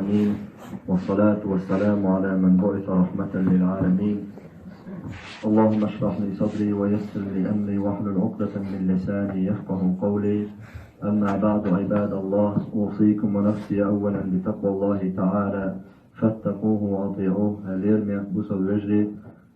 العالمين، والصلاة والسلام على من بعث رحمة للعالمين. اللهم اشرح لي صدري ويسر لي أمري واحلل عقدة من لساني يفقه قولي. أما بعد عباد الله، أوصيكم ونفسي أولا بتقوى الله تعالى فاتقوه وأطيعوه. هلير من بوس الوجري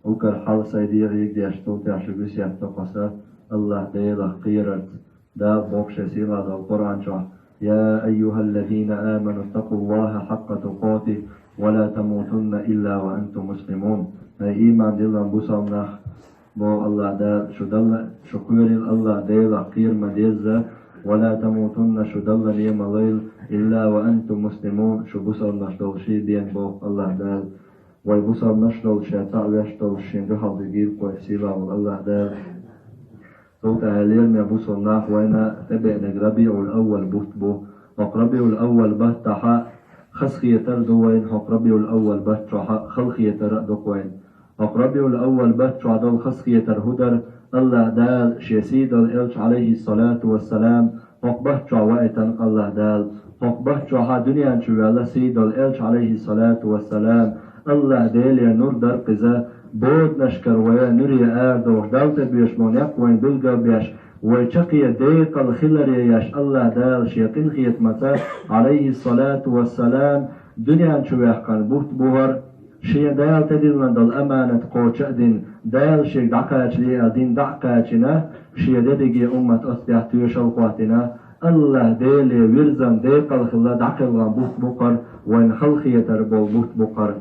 وكر حال سيدير يجدي أشتوت عشقوس يفتقصه الله ديلا قيرت دا بوكش سيلا دا القرآن شح: يا أيها الذين آمنوا اتقوا الله حق تقاته ولا تموتن إلا وأنتم مسلمون. هاي إيمان ديلا بوسامنا بو الله دا شدل شكور الله ديلا قير مديزة ولا تموتن شدل ليم الليل إلا وأنتم مسلمون. شو بوسام نشدل شي دين بو الله دا ويبوسام نشدل شيطاء ويشدل شين رحل بجير قويسيلا والله دا صوت هاليل من بوسو الناح وين تبع ربيع الأول بوتبو ربيع الأول بتحا خسخية تردوين ربيع الأول بتحا خلخية تردوين ربيع الأول بتحا دول خسخية ترهدر الله دال شيسيد الإلش عليه الصلاة والسلام بتحا وقتا الله دال بتحا دنيا شوى الله سيد الإلش عليه الصلاة والسلام الله دال نور در قزا بود نشكر ويا نري آردوش دالت بيش مونيق وين بلغا بيش ويشقي ديق الخلر ياش الله دال شيقين خيط متى عليه الصلاة والسلام دنيا شويح كان بوت بوهر شيء دال تدل من دل أمانة قوش أدين دال شيء دعكاش لي أدين دعكاشنا شيء ددقي أمة أصبح تيوش القواتنا الله دال ويرزم ديق الخلر دعكال بوت بقر وين خلخية تربو بوت بقر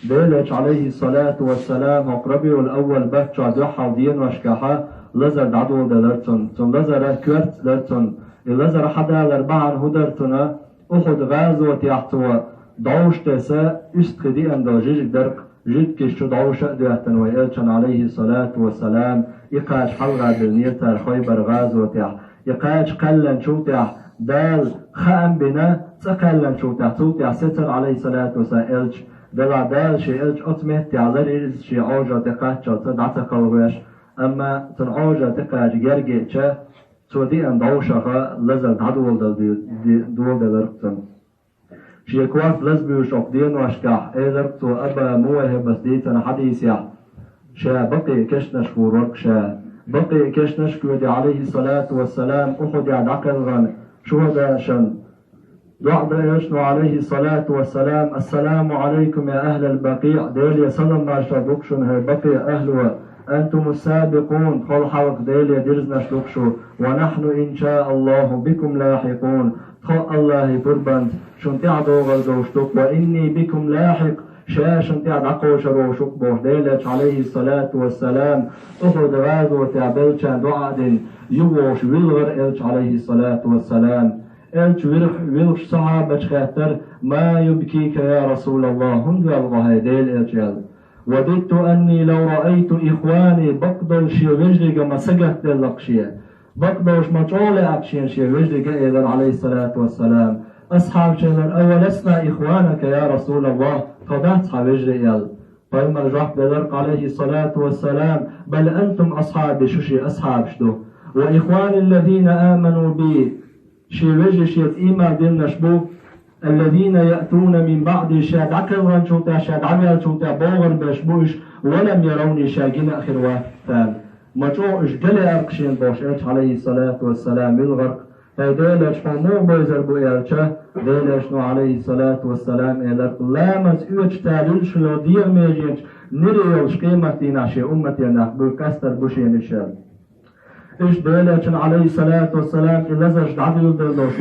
ديلش عليه الصلاة والسلام ربيع الأول بتشع دوحة ودين وشكاحة لزر دعدو دلرتن تن لزر كورت لرتن لزر حدا الأربعة هدرتنا أخد غازو تيحتوا دعوش تسا استخدي أن جيج درق جيد كشتو دعوش أدوهتن ويلشن عليه الصلاة والسلام يقاش حلغة بالنيرتر خيبر غازو تيح يقاش قلن شو تيح دال خام بنا تقلن شو تيح تو تيح ستر عليه الصلاة والسلام دلا دال شيء إلش أتمه تعذر شيء عوجة تقاش تدعت قلوش أما تنعوجة تقاش جرجع شة تودي أن دوشة لزل عدول دول دلرتن شيء كواف لزبيوش أقدين واشكح إلرتو أبا موه بس ديتنا حديث يح شا بقي كشنش فورك شا بقي كشنش كودي عليه الصلاة والسلام أخذ يعد عقل غن شو هذا شن دعا يشنو عليه الصلاة والسلام: السلام عليكم يا أهل البقيع. ديل يسلم ما شربكشن هي بقي أهلها أنتم السابقون خل حوق ديل يدرزنا شلوكشو ونحن إن شاء الله بكم لاحقون. خل الله بربند شنتع دوغل دوشتوك وإني بكم لاحق شا شنتع دقوش روشوك بوش ديلش عليه الصلاة والسلام أخذ غازو تعبلشان دعا يوش ويلغر إلش عليه الصلاة والسلام أنت ويلش صحابة خاطر ما يبكيك يا رسول الله هند والله ديل الجل. وددت أني لو رأيت إخواني بقدر شي وجدك ما سجت للقشية بقدرش ما تقول أكشين شي وجدك إذا عليه الصلاة والسلام أصحاب شهر أولسنا إخوانك يا رسول الله قدات وجدك فإما رجعت بلرق عليه الصلاة والسلام: بل أنتم أصحابي شوشي أصحاب شدو وإخواني الذين آمنوا بي شي وجه شي إيما دين نشبو الذين يأتون من بعد شاد عكل غن شوتا شاد عمل شوتا بوغر بشبوش ولم يروني شاقين آخر وقتان مجوع إشجل أرقشين بوش عليه الصلاة والسلام بالغرق فديلش فمو بيزر بو إلشه ديلش نو عليه الصلاة والسلام إلرق لا مسئوش تاليلش لو دير ميجينش نريوش قيمتنا شي أمتنا بكستر بوشين الشال إيش دليلش عليه الصلاة والسلام إلزش دعدل دلوش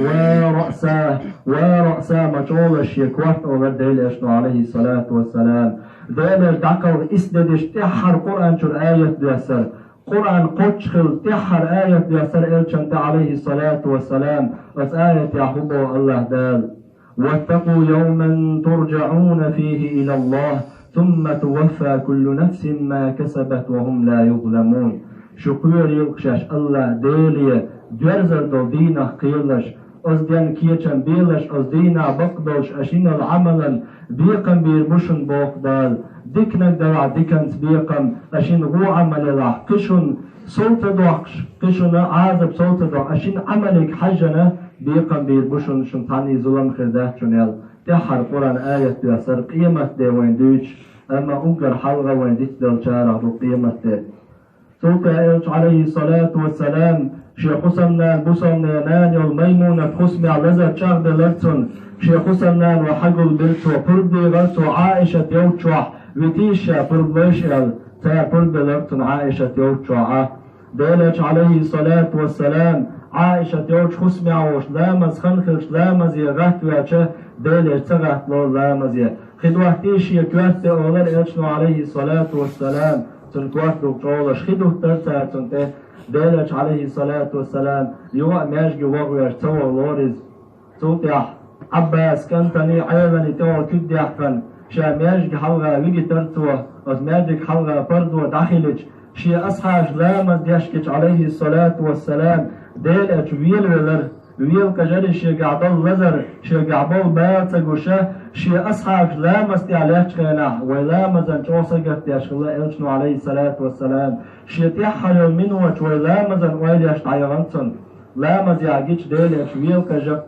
ورأساه مجولش يكوات أو دليلش عليه الصلاة والسلام دليلش دعكو إسددش تحر قرآن شر آية ديسر قرآن قدشخل تحر آية ديسر إلشنت عليه الصلاة والسلام بس آية يحبه الله دال: واتقوا يوما ترجعون فيه إلى الله ثم توفى كل نفس ما كسبت وهم لا يظلمون. شكور يلقشاش الله ديلية جرزر دو دينا قيلش أزدين كيتشن بيلش أزدينا بقدوش أشين العملا بيقم بيربوشن بوقدال ديكنك دلع ديكنت بيقم أشين غو عمل لع قشن صوت دوقش قشن عازب صوت دوق أشين عملك حجنا بيقم بيربوشن شنطاني ظلم خردات شنال تحر قرآن آية بيصر قيمة دي وين دوش أما أنكر حلقة وين ديك دل شارع دو قيمة دي سوك عليه الصلاة والسلام شيخ حسننا بسمنا نان والميمونة خسمي على لزر شاغد لرتون شيخ حسننا وحقل بلتو بردي غلتو عائشة يوتشوح وتيشا بردوشيال تا برد لرتون عائشة يوتشوح ديلج عليه الصلاة والسلام عائشة يوتش خسمي عوش لامز خنخش لامز يغهت ويأشه ديلج تغهت لو لامز خدوحتيش يكوهت أولر إلشنو عليه الصلاة والسلام تنكوهت لوكولش خدوه ترتا تنته ديلج عليه الصلاة والسلام يوغ ماجي وغوير تو لوريز توتيح عباس كنتني عيلاني تو كديح فن شا ماجي حلغة ويجي ترتوه از ماجي حلغة فردوه داخلج شي أصحاج لامز ديشكج عليه الصلاة والسلام ديلج ويل كجري شي قعدل لزر شي قعبل باتق وشه شي أصحاج لامز تعليش خينح ولامز انشوصة قفتيش الله إلشنو عليه الصلاة والسلام شي تيحر المنوش ولامز انواليش تعيغنتن لامز يعجيش ديلج ويل كجر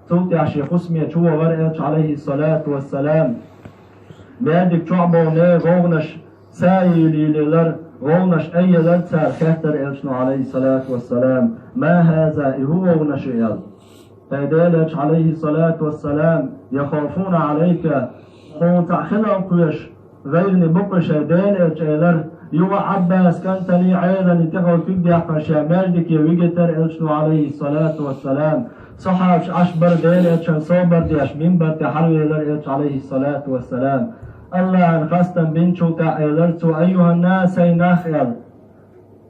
توتي عشي خسمي شو غرقش عليه الصلاة والسلام مادك شعبوني غونش سايلي للر غونش أي لرتار خاتر إلشنو عليه الصلاة والسلام ما هذا هو غونش إل فدالج عليه الصلاة والسلام يخافون عليك خون تعخلهم كوش غيرني بقش دالج إلر يو عباس كانت لي عيدا نتغل فيك دي أحفر شاماجدك يويجتر إلشنو عليه الصلاة والسلام صحاب عشبر دالج صوبر دي أشمين تحرر إلر عليه الصلاة والسلام الله عن خاستن بنشو تعيلرتو أيها الناس نخيل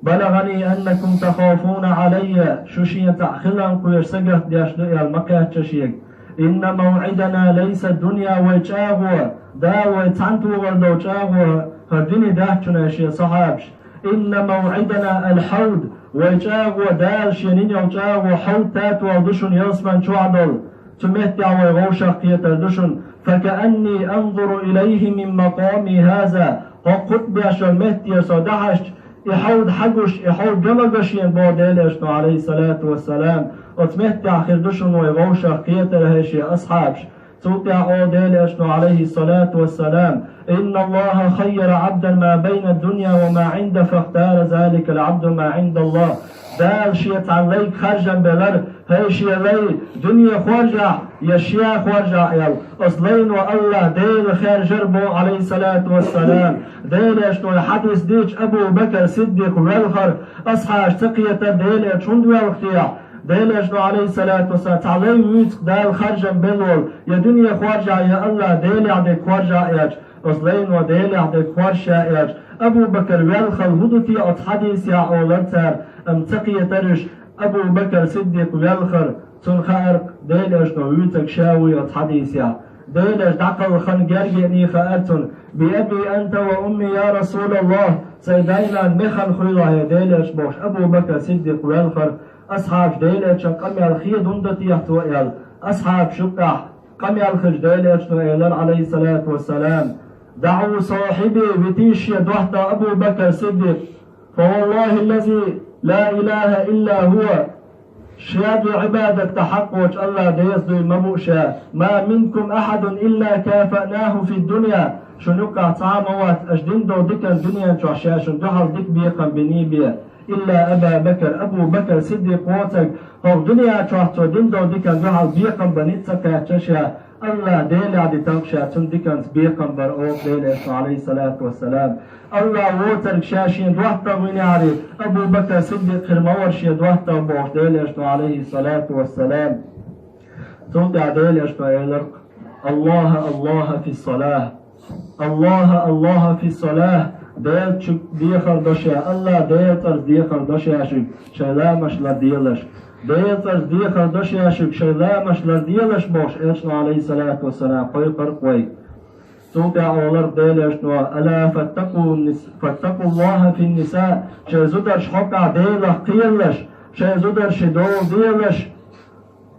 بلغني أنكم تخافون علي شوشي تعخلن قير سجح دياشدو المقيا تشيك إن موعدنا ليس الدنيا ويتشاغو دا ويتعنتو غردو تشاغو هرديني داحتنا شي صحابش إن موعدنا الحوض ويتشاغو دال شينين يوتشاغو حوض تاتو ودشن يصمن شوعدل تمتع ويغوشق يتردشن فكأني أنظر إليه من مقامي هذا وقد بيشر مهتي صدحش يحود حقش يحود جمقش ينبوديلش عليه الصلاة والسلام وتمتع خردشن ويغوشق يترهش أصحابش توقع أوديلش عليه الصلاة والسلام إن الله خير عبدا ما بين الدنيا وما عنده فاختار ذلك العبد ما عند الله دال شيت عليك خرجا بلر هاي شي لي دنيا خرجع يشيا خرجع يل اصلين والله ديل خير جربو عليه الصلاة والسلام ديل اشتو حديث ديش ابو بكر صديق والخر اصحاش تقية ديل اشوند والختيع ديل اشتو عليه الصلاة والسلام تعلي ويتق دال خرجا بلول يا دنيا خرجع يا الله ديل عدك خرجع يج اصلين وديل عدك خرجع يج ابو بكر والخر هدوتي اتحديث يا اولتر امتقي ترش أبو بكر صديق والخر تنخار ديلش نويتك شاوي أتحديثيا ديلش دعقل خن جرجني خارتن بأبي أنت وأمي يا رسول الله سيداينا مخن خيضة ديلش بوش أبو بكر صديق والخر أصحاب ديلش قمي الخيد هندتي يحتوئل أصحاب شقع قمي الخج ديلش نوئلن عليه الصلاة والسلام دعوا صاحبي بتيش يدوحت أبو بكر صديق فوالله الذي لا إله إلا هو شهاد عبادك تحقق الله ديصدو المبوشة ما منكم أحد إلا كافأناه في الدنيا شنقع طعاموات أجدين دو دكا الدنيا شعشا شندحل دك بيقا بنيبيا إلا أبا بكر أبو بكر صديق واتك هو دنيا شعشا دين دو دكا دحل بيقا بنيتك شاشا الله ديل عدي تنقشا تندكا بيقا برؤوك ديل عليه الصلاة والسلام الله ووتر شاشين دوحتا وينعري أبو بكر صديق خرمور شي دوحتا وبوش ديلش عليه الصلاة والسلام توقع ديلش فإلرق الله الله في الصلاة الله الله في الصلاة ديل شك ديخر دشا الله ديل ترز ديخر دشا شك شلامش لديلش ديل ترز ديخر دشا شك شلامش لديلش بوش إلشنا عليه الصلاة والسلام قوي فرق وي توقع أولر ديلش ألا فاتقوا الله في النساء شيزودر شحقع ديلش قيلش شيزودر شدول ديلش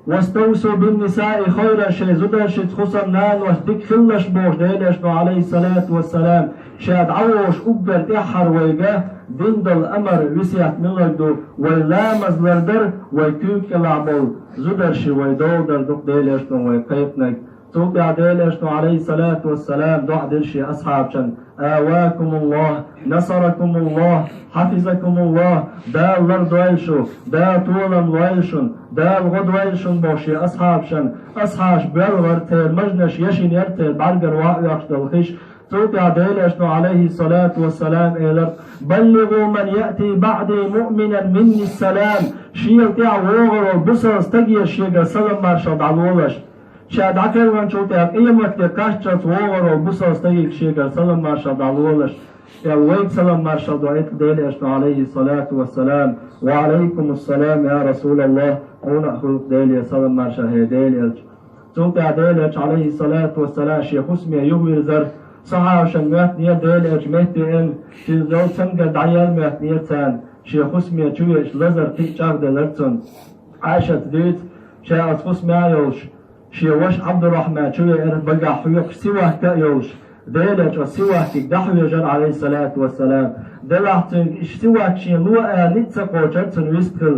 واستوسوا بالنساء خيرا شيزودر شتخصم نان وستك خلش بوش ديلش عليه الصلاة والسلام شاد عوش أقبر تحر ويقاه دين الأمر وسيعت ملردو واللامز لردر ويكوك العبول زودر شي ويدول دردوك ديلش ويقيتنك توقع عديل اشنو عليه الصلاة والسلام دع دلشي أصحاب شن آواكم الله نصركم الله حفظكم الله دا الارض ويلشو دا طولا ويلشن دا الغد ويلشن بوشي أصحاب شن أصحاب بالغرتين مجنش يشين يرتين بعرقر واقع الخش توقع عديل اشنو عليه الصلاة والسلام إلر بلغوا من يأتي بعدي مؤمنا مني السلام شيء تاع وغر بصر استجي شيء سلام مرشد علولش شاد عكر من شو تاع قيمة لكاشت وغر بصر استجي شيء سلام مرشد علولش يا ويك سلام مرشد وعيت ديل اشنو عليه الصلاة والسلام وعليكم السلام يا رسول الله هنا خلق ديل سلام مرشد هديل توقع ديل عليه الصلاة والسلام شيخ اسمه يغير زر صحاح شنمات نية ديل اجمهت ان شيزو سنجا دعيال مهت نية تان شيخ اسمه چويش لزر تيجاق دلرتن عاشت ديت شيخ اسمه يوش شيوش عبد الرحمن چوي بقى حيوك سواه كأيوش ديلج سواه تقدحو جل عليه الصلاة والسلام دلحتن سواه شي لوء نتسقو جرتن ويستخل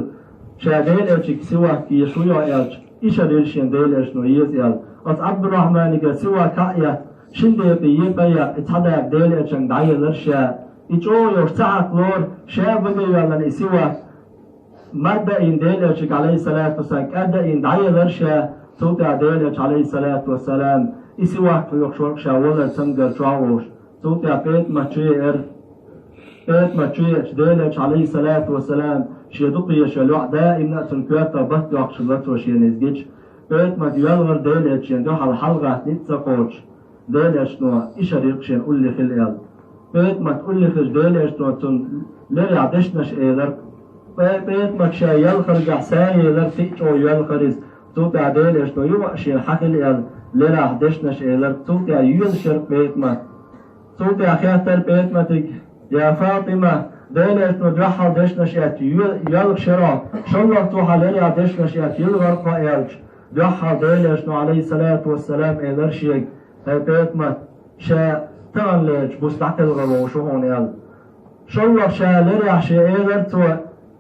شا ديلج سواه يشويو ايلج إيش ديلشين ديلج نويز ايل از عبد الرحمن سواه كأيات شندي بيبايا اتحدى ديل اتشن دعي لرشا اتشو يوشتعك لور شاب بيوالا نسيوا مادة ان ديل اتشك عليه الصلاة والسلام كادة ان دعي لرشا توقع ديل اتش عليه الصلاة والسلام اسيوا يوشورك شاولا تنقر شعوش توقع بيت ما تشيئش ديل اتش عليه الصلاة والسلام شيدوقي شلوع دائم نأتن كواتا بحت يوحشلت وشي نزجيش بيت ما تيوالغر ديل اتش يندوح الحلقة نتساقوش ديل اشنو ايش ريقشين قولي خلقال بيت ما تقولي خش ديل اشنو تن لري عدشنش ايلر بيت ما كشا يلخر قحساي ايلر تيجو يلخرز توقع ديل اشنو يوقشين حقل لري عدشنش ايلر توقع يلشر بيت ما توقع خياتر بيت ما تك يا فاطمة ديل اشنو جحل دشنش ات يلخشرا شالله توحى لري عدشنش ات يلغرقا ايلش جحل ديل اشنو عليه الصلاة والسلام ايلر شيك بيت ما شا تغلج بستعك الغلو شو هون يال شو شا لريح شا ايلر تو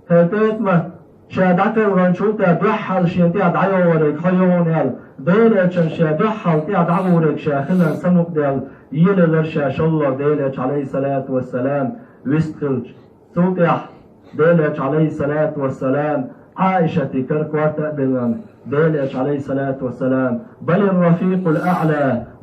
بيت ما شا دعك الغن شو تا دحل شا تيا دعيو وريك خيون يال ديلج شا دحل تيا دعو وريك شا خلنا سموك ديال يلر شا شالله ديلج عليه الصلاة والسلام ويستخلج توقع ديلج عليه الصلاة والسلام عائشة كركوات بلغن ديلج عليه الصلاة والسلام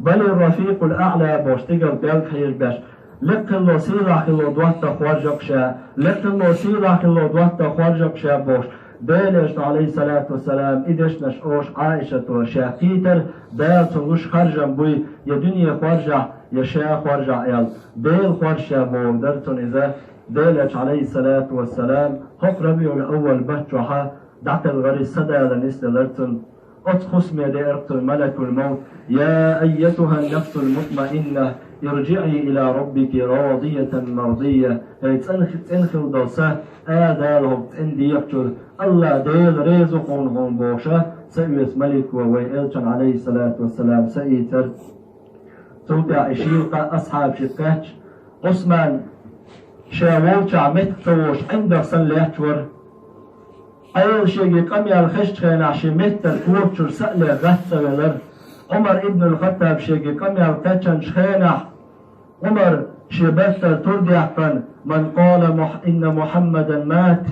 بل الرفيق الأعلى بوش تقل بيلك حيربش لك الله سيرح الله دوات خوارجك شا لك الله سيرح الله دوات خوارجك شا بوش ديلج عليه الصلاة والسلام إدش نشوش عائشة وشاقيتر ديل تنوش خرجا بوي يا دنيا خوارجع يا شا خوارجع يال ديل خوارجا بو درتن إذا ديلج عليه الصلاة والسلام حق ربيع الأول بحجوحا دعت الغري صدى لنسل لرتن أتخص ميدي ارقتل ملك الموت يا أيتها النفس المطمئنة ارجعي إلى ربك راضية مرضية تنخل دوسة آذالهم تندي يقتل الله ديل ريزقون هم بوشة سيوس ملك وويلتن عليه الصلاة والسلام سيتر توقع إشيقة أصحاب شقاتش عثمان شاولش عمتوش عندك سنلاتور أول شيء قام يالخش خين عشان متر كوتشر سأل غثة ولر عمر ابن الخطاب شيء قام يالكتشن شخينح عمر شبت تردع من قال إن محمدا مات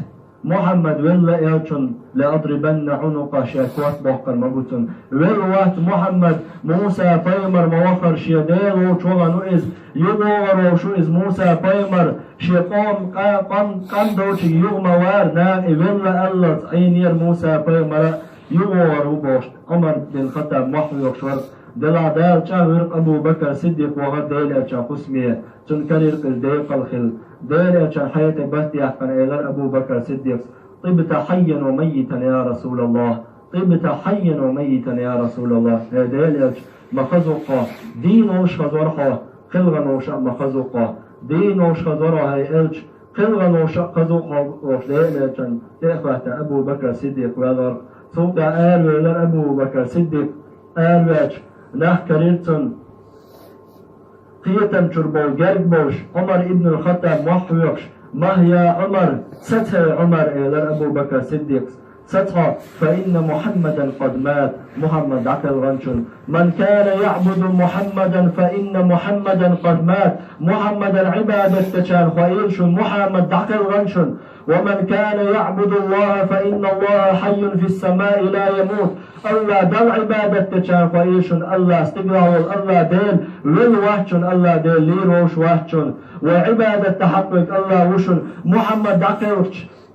محمد ولا يوتن لأضربن عنق شاكوات بحقر مبوتن والوات محمد موسى بايمر موخر شيدير وشوغا نوئز يغوغر وشوئز موسى بايمر شيقام قام دوشي يغموار ناق ولا ألت عينير موسى بايمر يغوغر وبوش عمر بن الخطاب محوي وشور دلع دال شاور أبو بكر صديق وغد ديل أشا قسمية تنكرر قلديق الخل ديل أشا حياة بهتي أحفن إلى أبو بكر صديق طبت حيا وميتا يا رسول الله طبت حيا وميتا يا رسول الله ديل أشا مخزوقا دينوش خزورها خلغنوش مخزوقا دينوش خزورها إلش خلغنوش خزوقا ديل أشا تأخوة أبو بكر صديق وذر صوت آل وإلى أبو بكر صديق آل وإلش نح كريرتن قيتم شربو جربوش عمر ابن الخطاب محويكش ما هي عمر ستة عمر إلى أبو بكر صديق ستها فإن محمدا قد مات محمد عكل غنشن من كان يعبد محمدا فإن محمدا قد مات محمدا عبادة تشان خيلشن محمد عكل غنشن ومن كان يعبد الله فإن الله حي في السماء لا يموت الله دل عبادة تشان خيلشن الله استقرار الله ديل لل وحشن الله ديل لي روش وحشن وعبادة تحقق الله وشن محمد عكل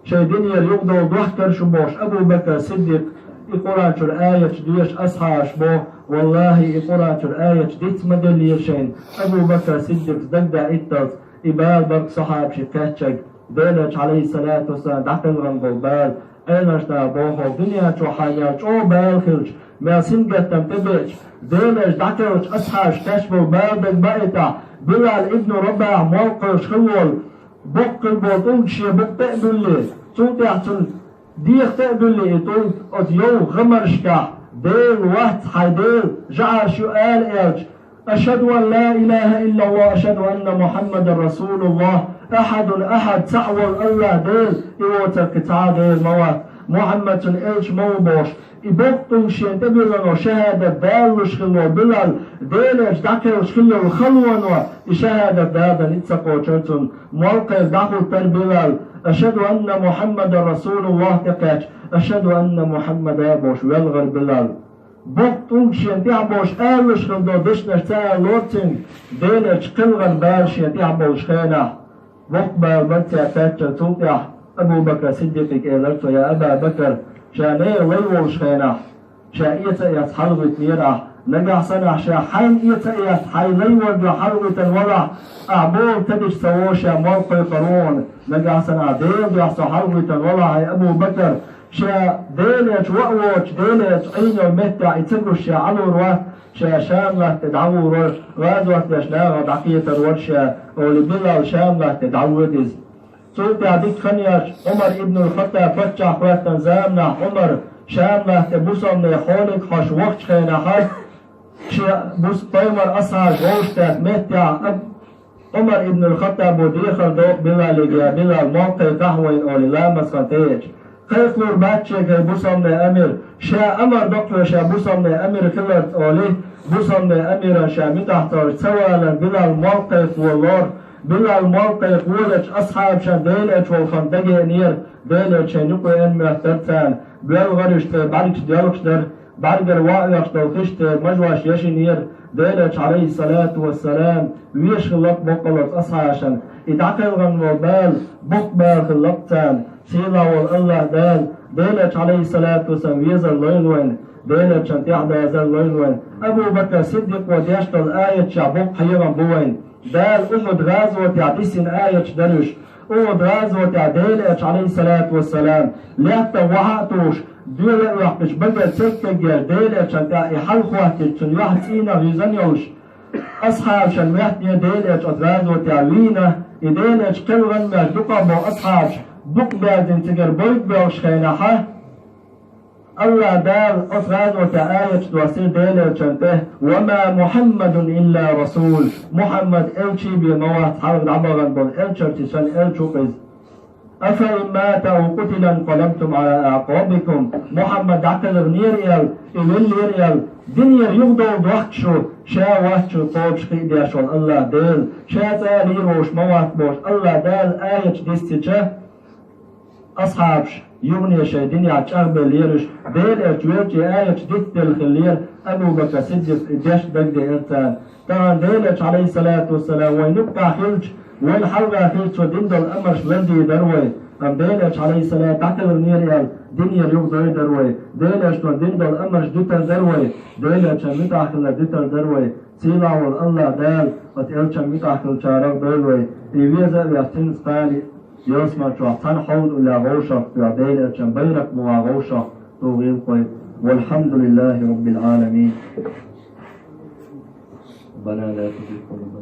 شي دنيا يقدر ضحكر شبوش أبو بكر صديق يقرأ الآية ديش أصحاش بو والله يقرأ الآية ديت مدل يشين أبو بكر صديق دقدا إتاز إبال برك صحاب شكاتشك دينش عليه الصلاة والسلام دعقل غنبو بال أينش دا بوهو دنيا شو حياش أو بال خلش ما سنجت تمتبش دينش دعقلش أصحاش كشفو بال بالبائتا بلال ابن رباع موقش خلول بق البوطون شي بق تقبل صوت يحصل ديخ تقبل يطول أديو غمرشكا ديل وقت حيديل جعل سؤال إرج أشهد أن لا إله إلا الله أشهد أن محمد رسول الله أحد سحول الله ديل إيوتك تعادل موات محمد إلش موبوش إبقتون شين تبلغنو شهادة دالوش خلو بلال ديلش داكلوش خلو خلوانو شهادة دادا نتسقو چرتون موقع داخل تربلال أشهد أن محمد رسول الله تقاش أشهد أن محمد أبوش والغر بلال بقتون شين تعبوش آلوش خلو دشنش تاع لوتين ديلش قلغن بال شين تعبوش خينا وقبال بنتي أتاكل توقع أبو بكر صديق إلرت يا أبا بكر شاني ويوش خينا شائية يتحلغ تنيرا نجح سنة شا حين إيتا حي ليور حلغة ولا أعبور تدش سووشا موقع قرون نجح سنة ديل يحصى حلغة ولا هاي أبو بكر شا ديلت وقوش ديلت عينو متع يتبرو شا علو روات شا شاملة تدعو غازوة يشناغ دعقية الورشة ولبلا شاملة تدعو ديز صوت عديك خنياش عمر ابن الخطاب فتح خوات تنزامنا عمر شاملة تبوسم لخولك خش وقت خينا خش بوس طيمر أصحى غوشتات متع عمر ابن الخطاب وديخل دوق بلا لقيا بلا موقع قهوين أولي لا مسخطيج خيخلور باتشيك بوسم لأمير شا أمر دقل شا بوسم لأمير خلت أولي بوسم لأمير شا متحتار سوالا بلا الموقف واللور بلا الموقع قولش أصحاب شان ديلش والخندقي نير ديلش ينقو إن مهترتان بيالغرشت باركش ديالكشتر بارجر واقعش دوخشت مجوش يشي نير ديلش عليه الصلاة والسلام ويش خلق بقلت أصحاشن إدعقل غن وبال بقبال خلقتان سيلا والله دال ديلش عليه الصلاة والسلام ويزر ليلوين ديلش انتيح دازر ليلوين أبو بكر صديق وديشت الآية شعبوك حيرا بوين دال أحد غازوة تعديسين آية درش أحد غازوة تعديلش عليه الصلاة والسلام لحتى وحقتوش ديل يحقش بقى تكتجر ديلش انت يحل خواتش يحت سينا غيزانيوش أصحاب شن محتيا ديلش غازوة تعوينة ديلش كلغن مهدوقا بو أصحابش بق بعدين تقر بويت بوش خيناحة الله دال أصغاد وتآية توصير ديلة وشنته وما محمد إلا رسول محمد إلشي بموات حرق عبغان بل إلشرتي شن إلشوقز أفإن مات أو قتل انقلبتم على أعقابكم محمد عقل نيريال إذن نيريال دنيا يغدو دوحتشو شا وحتشو طوبش قيدياشو الله ديل شا تالي روش موات بوش الله دال آية ديستيشه أصحابش يغني شي دنيا تشغب ليرش ديل ارتويرتي آية ديت الخلير أبو بكر صديق جاش بقدي إنسان طبعا ديلش عليه الصلاة والسلام وينبقى خلج وين حلقة خلج ودين دول أمرش لندي دروي أم ديلش عليه السلام تعتبر نيريال دنيا يغضي دروي ديلش ودين دول أمرش دوتر دروي ديلش متعخل دوتر دروي سيلا والله دال وتقلش متعخل شارق دروي إيويزا بيحتين سقالي يسمع شوحتان حول إلى غوشة تعديل أتشان بينك مع غوشة توغيل قيد والحمد لله رب العالمين ربنا لا تزغ قلوبنا